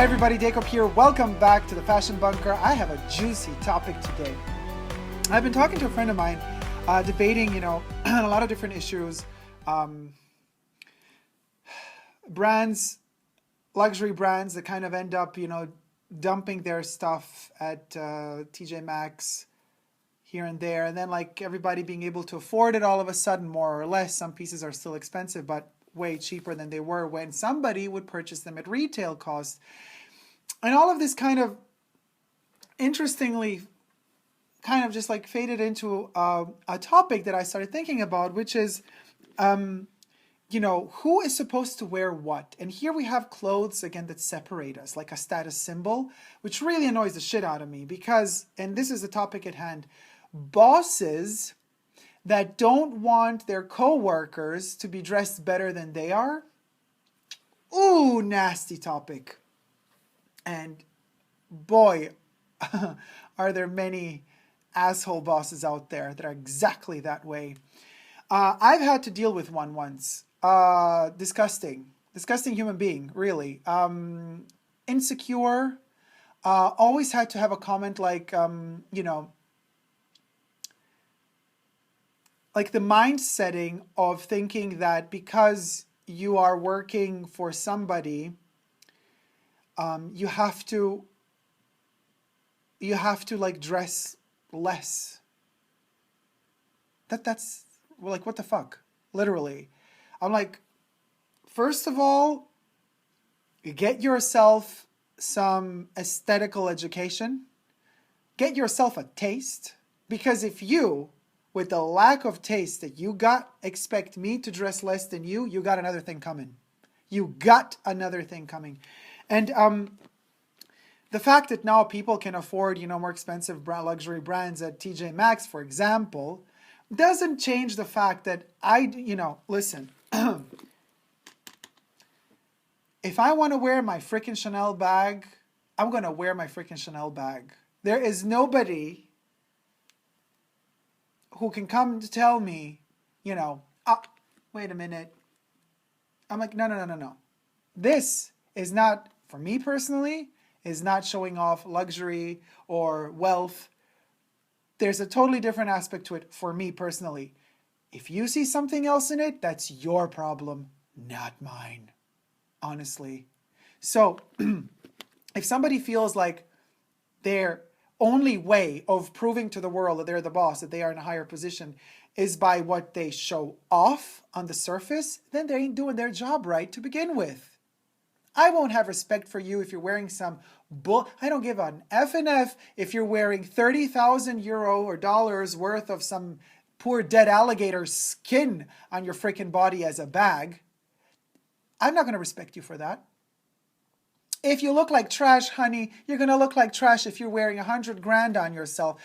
Hi everybody, Dacob here. Welcome back to the Fashion Bunker. I have a juicy topic today. I've been talking to a friend of mine, debating, a lot of different issues. Brands, luxury brands that kind of end up, dumping their stuff at TJ Maxx here and there. And then like everybody being able to afford it all of a sudden, more or less. Some pieces are still expensive, but way cheaper than they were when somebody would purchase them at retail cost. And all of this kind of interestingly kind of just like faded into a topic that I started thinking about, which is, who is supposed to wear what? And here we have clothes, again, that separate us, like a status symbol, which really annoys the shit out of me because, and this is the topic at hand, bosses that don't want their co-workers to be dressed better than they are. Ooh, nasty topic. And boy, are there many asshole bosses out there that are exactly that way. I've had to deal with one once. Disgusting human being, really. Insecure. Always had to have a comment like, like the mind setting of thinking that because you are working for somebody, you have to like dress less. That's like, what the fuck? Literally. I'm like, first of all, get yourself some aesthetical education. Get yourself a taste. Because if you, with the lack of taste that you got, expect me to dress less than you, you got another thing coming. You got another thing coming. And the fact that now people can afford, more expensive luxury brands at TJ Maxx, for example, doesn't change the fact that listen, if I want to wear my freaking Chanel bag, I'm going to wear my freaking Chanel bag. There is nobody who can come to tell me, wait a minute. I'm like, no. This is not, for me personally, is not showing off luxury or wealth. There's a totally different aspect to it for me personally. If you see something else in it, that's your problem, not mine, honestly. So if somebody feels like their only way of proving to the world that they're the boss, that they are in a higher position, is by what they show off on the surface, then they ain't doing their job right to begin with. I won't have respect for you if you're wearing some I don't give an F and F if you're wearing 30,000 euro or dollars worth of some poor dead alligator skin on your freaking body as a bag. I'm not going to respect you for that. If you look like trash, honey, you're going to look like trash if you're wearing 100 grand on yourself.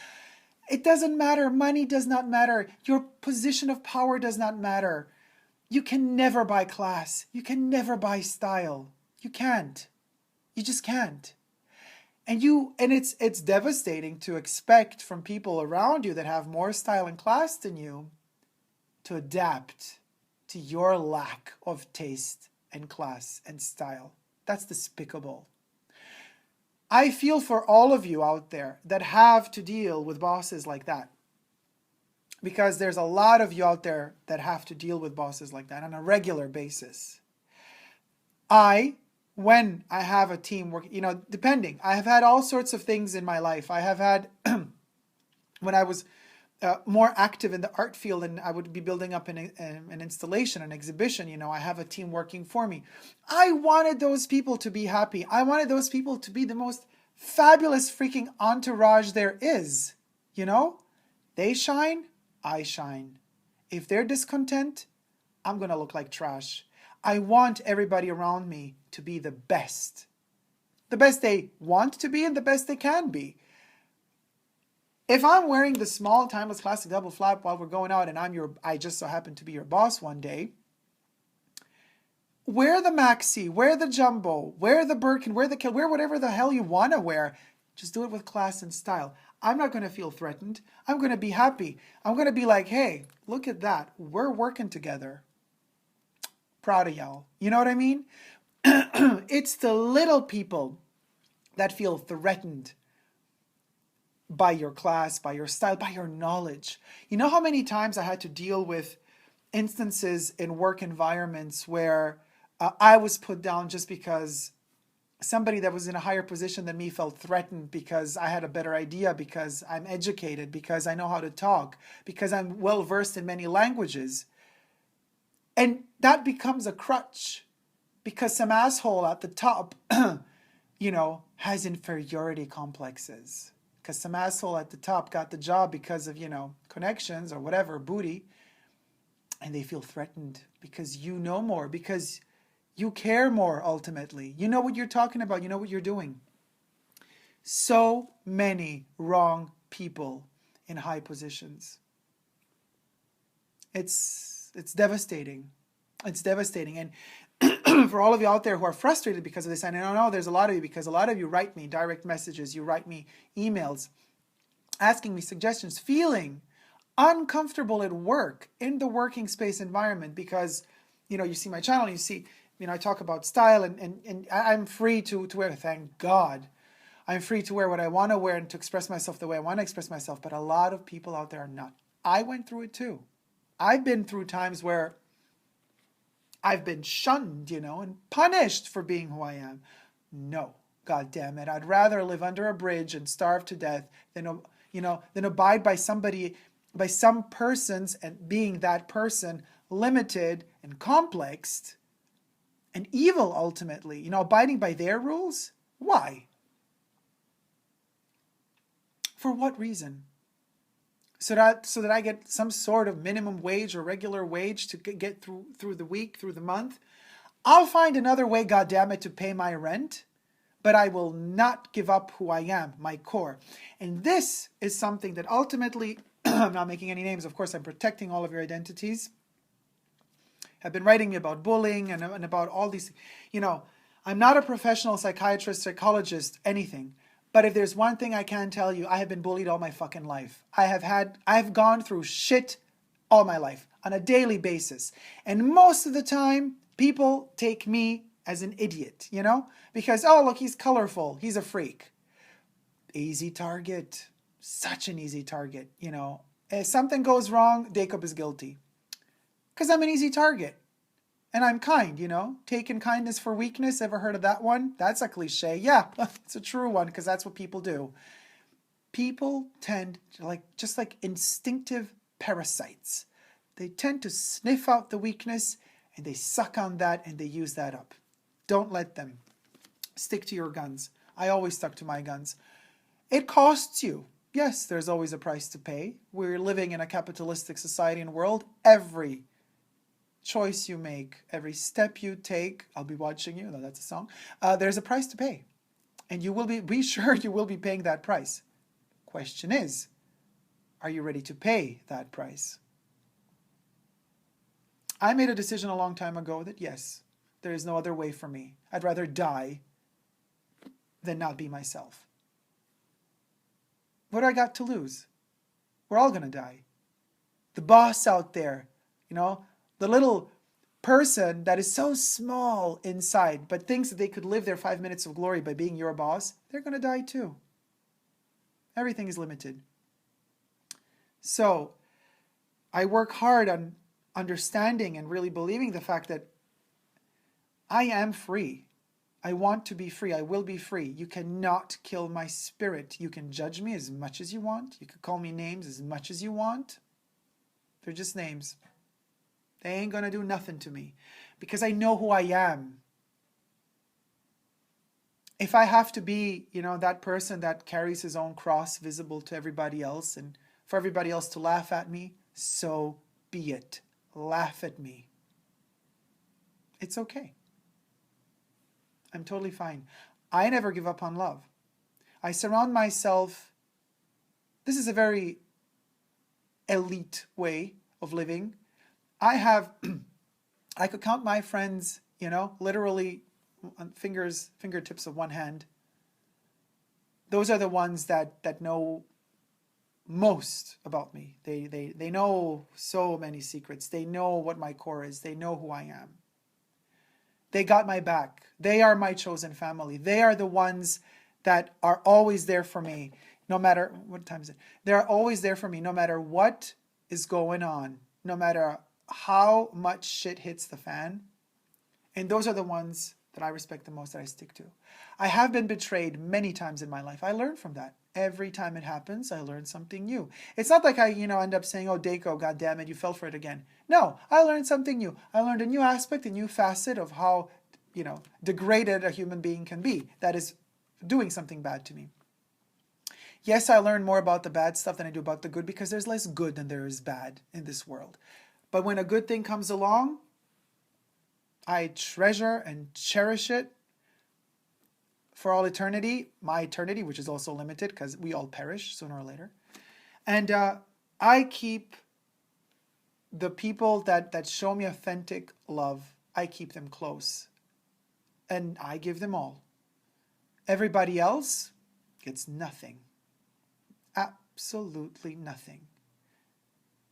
It doesn't matter. Money does not matter. Your position of power does not matter. You can never buy class. You can never buy style. You can't. You just can't. And it's devastating to expect from people around you that have more style and class than you to adapt to your lack of taste and class and style. That's despicable. I feel for all of you out there that have to deal with bosses like that. Because there's a lot of you out there that have to deal with bosses like that on a regular basis. When I have a team work, depending, I have had all sorts of things in my life. I have had, when I was more active in the art field and I would be building up an installation, an exhibition, I have a team working for me. I wanted those people to be happy. I wanted those people to be the most fabulous freaking entourage there is. They shine, I shine. If they're discontent, I'm going to look like trash. I want everybody around me to be the best. The best they want to be and the best they can be. If I'm wearing the small timeless classic double flap while we're going out and I just so happen to be your boss one day, wear the maxi, wear the jumbo, wear the Birkin, wear whatever the hell you want to wear. Just do it with class and style. I'm not going to feel threatened. I'm going to be happy. I'm going to be like, hey, look at that. We're working together. Proud of y'all. You know what I mean? It's the little people that feel threatened by your class, by your style, by your knowledge. You know how many times I had to deal with instances in work environments where I was put down just because somebody that was in a higher position than me felt threatened because I had a better idea, because I'm educated, because I know how to talk, because I'm well versed in many languages. And that becomes a crutch because some asshole at the top, has inferiority complexes. Because some asshole at the top got the job because of, connections or whatever, booty. And they feel threatened because you know more, because you care more ultimately. You know what you're talking about. You know what you're doing. So many wrong people in high positions. It's devastating. It's devastating. And for all of you out there who are frustrated because of this, and I know there's a lot of you, because a lot of you write me direct messages, you write me emails, asking me suggestions, feeling uncomfortable at work, in the working space environment, because, you see my channel, you see, I talk about style, and I'm free to wear, thank God. I'm free to wear what I want to wear and to express myself the way I want to express myself, but a lot of people out there are not. I went through it too. I've been through times where I've been shunned, and punished for being who I am. No, God damn it. I'd rather live under a bridge and starve to death than abide by some persons, and being that person limited and complexed and evil ultimately, abiding by their rules. Why? For what reason? So that I get some sort of minimum wage or regular wage to get through the week, through the month. I'll find another way, goddammit, to pay my rent, but I will not give up who I am, my core. And this is something that ultimately, I'm not making any names, of course, I'm protecting all of your identities, have been writing me about bullying and about all these, I'm not a professional psychiatrist, psychologist, anything. But if there's one thing I can tell you, I have been bullied all my fucking life. I've gone through shit all my life on a daily basis. And most of the time, people take me as an idiot, because, oh, look, he's colorful. He's a freak. Easy target. Such an easy target, If something goes wrong, Dacob is guilty. Because I'm an easy target. And I'm kind, taking kindness for weakness. Ever heard of that one? That's a cliche. Yeah, it's a true one, because that's what people do. People tend to, just like instinctive parasites. They tend to sniff out the weakness and they suck on that and they use that up. Don't let them. Stick to your guns. I always stuck to my guns. It costs you. Yes, there's always a price to pay. We're living in a capitalistic society and world. Every choice you make, every step you take, I'll be watching you. No, that's a song. There's a price to pay, and you will be sure you will be paying that price. Question is, are you ready to pay that price? I made a decision a long time ago that yes, there is no other way for me. I'd rather die than not be myself. What do I got to lose? We're all gonna die. The boss out there, the little person that is so small inside, but thinks that they could live their 5 minutes of glory by being your boss, they're going to die too. Everything is limited. So I work hard on understanding and really believing the fact that I am free. I want to be free. I will be free. You cannot kill my spirit. You can judge me as much as you want. You can call me names as much as you want. They're just names. They ain't gonna do nothing to me because I know who I am. If I have to be, that person that carries his own cross visible to everybody else and for everybody else to laugh at me, so be it. Laugh at me. It's okay. I'm totally fine. I never give up on love. I surround myself. This is a very elite way of living. I could count my friends, literally on fingertips of one hand. Those are the ones that know most about me. They know so many secrets. They know what my core is. They know who I am. They got my back. They are my chosen family. They are the ones that are always there for me, no matter what time is it. They're always there for me, no matter what is going on, no matter how much shit hits the fan. And those are the ones that I respect the most, that I stick to. I have been betrayed many times in my life. I learn from that. Every time it happens, I learn something new. It's not like I, end up saying, oh, Dacob, God damn it, you fell for it again. No, I learned something new. I learned a new aspect, a new facet of how, degraded a human being can be that is doing something bad to me. Yes, I learn more about the bad stuff than I do about the good, because there's less good than there is bad in this world. But when a good thing comes along, I treasure and cherish it for all eternity, my eternity, which is also limited because we all perish sooner or later. And I keep the people that show me authentic love, I keep them close. And I give them all. Everybody else gets nothing. Absolutely nothing.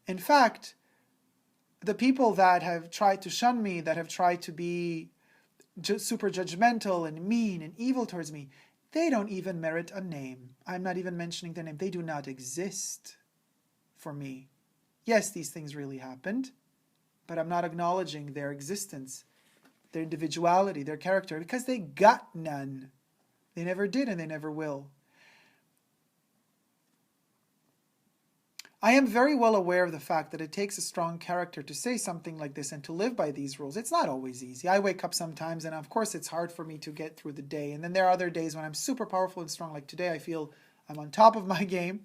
In fact, the people that have tried to shun me, that have tried to be super judgmental and mean and evil towards me, they don't even merit a name. I'm not even mentioning their name. They do not exist for me. Yes, these things really happened, but I'm not acknowledging their existence, their individuality, their character, because they got none. They never did and they never will. I am very well aware of the fact that it takes a strong character to say something like this and to live by these rules. It's not always easy. I wake up sometimes and of course it's hard for me to get through the day. And then there are other days when I'm super powerful and strong. Like today I feel I'm on top of my game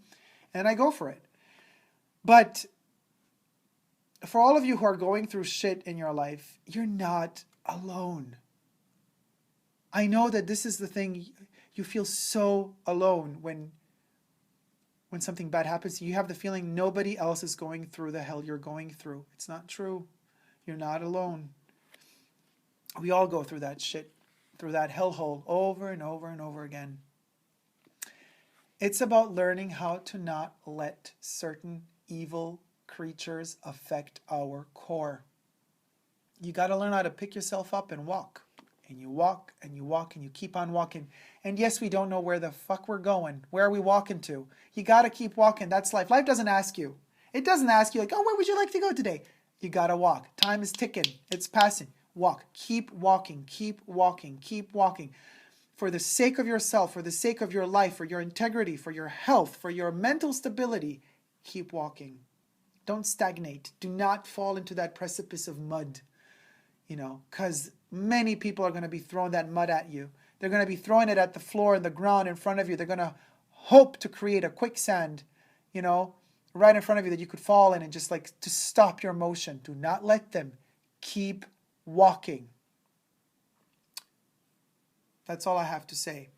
and I go for it. But for all of you who are going through shit in your life, you're not alone. I know that this is the thing. You feel so alone when something bad happens. You have the feeling nobody else is going through the hell you're going through. It's not true. You're not alone. We all go through that shit, through that hellhole over and over and over again. It's about learning how to not let certain evil creatures affect our core. You got to learn how to pick yourself up and walk. And you walk and you walk and you keep on walking. And yes, we don't know where the fuck we're going. Where are we walking to? You got to keep walking. That's life. Life doesn't ask you. It doesn't ask you like, oh, where would you like to go today? You got to walk. Time is ticking. It's passing. Walk. Keep walking. Keep walking. Keep walking. For the sake of yourself, for the sake of your life, for your integrity, for your health, for your mental stability, keep walking. Don't stagnate. Do not fall into that precipice of mud. Because many people are going to be throwing that mud at you. They're going to be throwing it at the floor and the ground in front of you. They're going to hope to create a quicksand, right in front of you that you could fall in and just to stop your motion. Do not let them. Keep walking. That's all I have to say.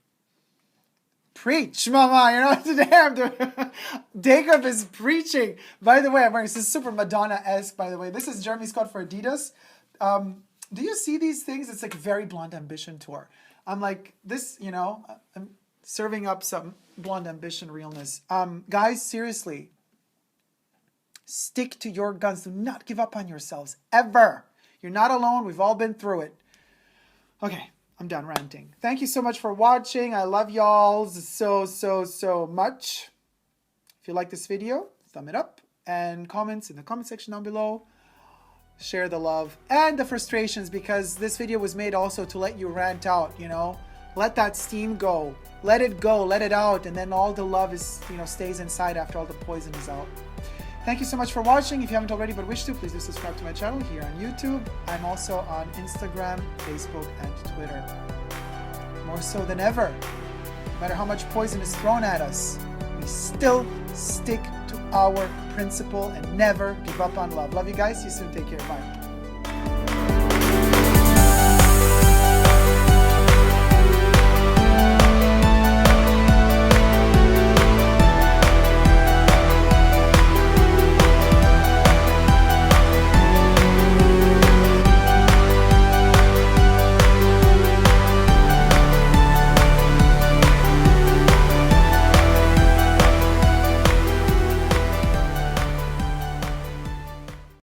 Preach, mama. Today I'm doing... Dacob is preaching. By the way, I'm wearing this is super Madonna-esque, by the way. This is Jermey Scott for Adidas. Do you see these things? It's like very Blonde Ambition tour. I'm like this, I'm serving up some Blonde Ambition realness. Guys, seriously, stick to your guns. Do not give up on yourselves, ever. You're not alone. We've all been through it. Okay, I'm done ranting. Thank you so much for watching. I love y'all so much. If you like this video, thumb it up and comments in the comment section down below. Share the love and the frustrations, because this video was made also to let you rant out, let that steam go, let it go, let it out, and then all the love is, stays inside after all the poison is out. Thank you so much for watching. If you haven't already but wish to, please do subscribe to my channel here on YouTube. I'm also on Instagram, Facebook, and Twitter. More so than ever, no matter how much poison is thrown at us, we still stick to our principle and never give up on love. Love you guys. See you soon. Take care. Bye.